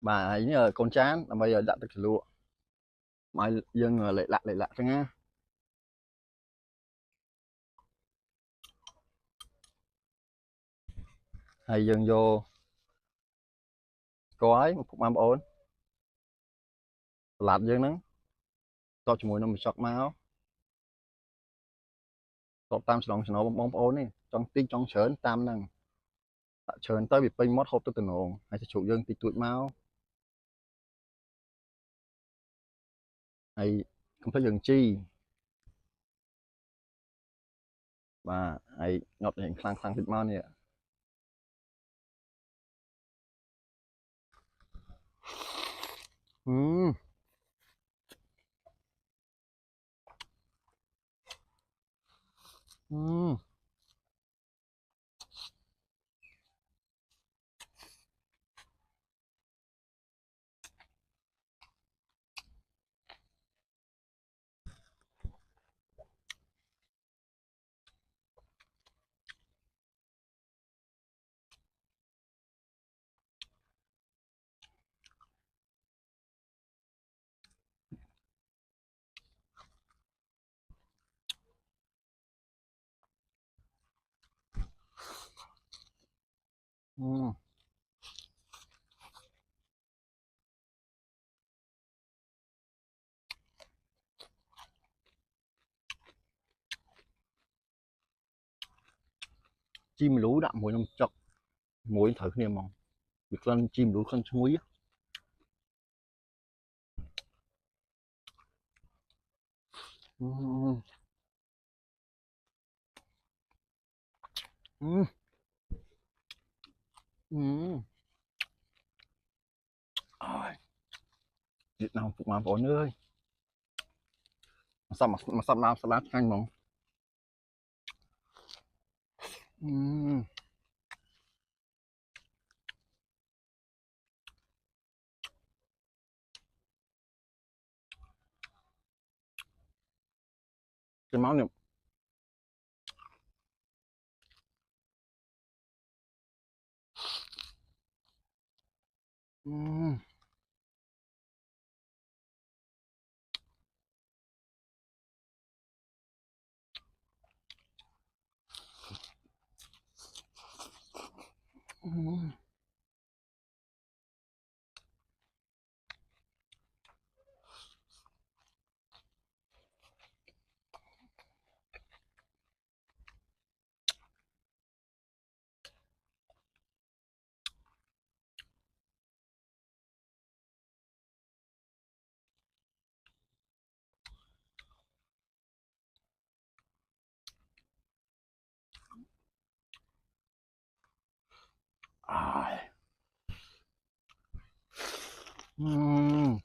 bà ấy nhờ con chán là bây giờ đã được lụa mà dân lại lạ cho nghe hay dân vô có ấy một cục mam ổn lạt dân nắng to cho mùi nó bị sọt máu to tam sòng nó bóng ổn này trong tinh trong sớn tam năng sớn tới bị pin mót hộp tới từng ồn hay sẽ chủ dân tịch tụi máu hay không thấy dân chi và hay ngọt hình khang khang thịt máu nè ừ ừ ừ chim lú đạm mùi nông chọc mùi thử niềm mong việc lên chim lú con muối ừ ừ ừ Việt Nam phục mà ổn ơi mà sao làm salad nhanh mong ừ cái món này ừ ừ à ừ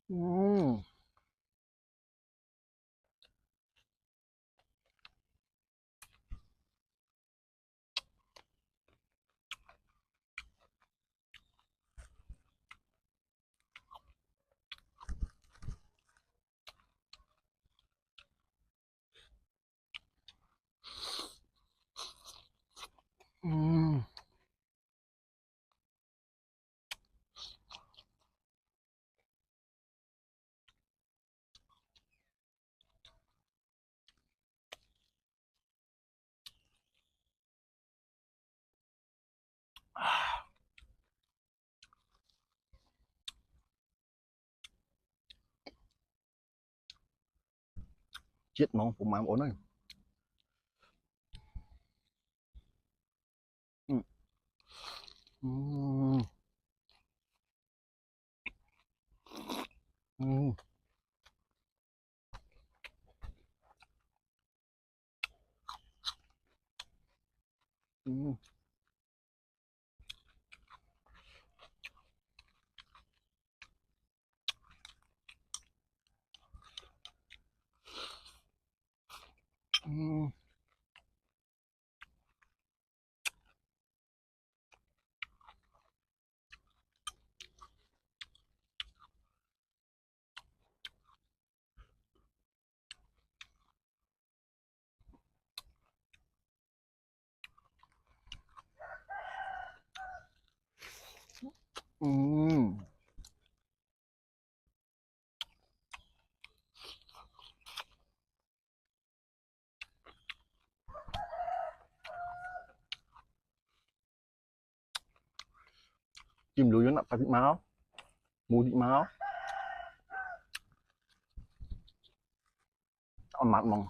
ừ ừ chết mong phục mà ổn ơi ừ ừ ừ ừ chim lùi nó phải thịt máu mù thịt máu ăn mặn mong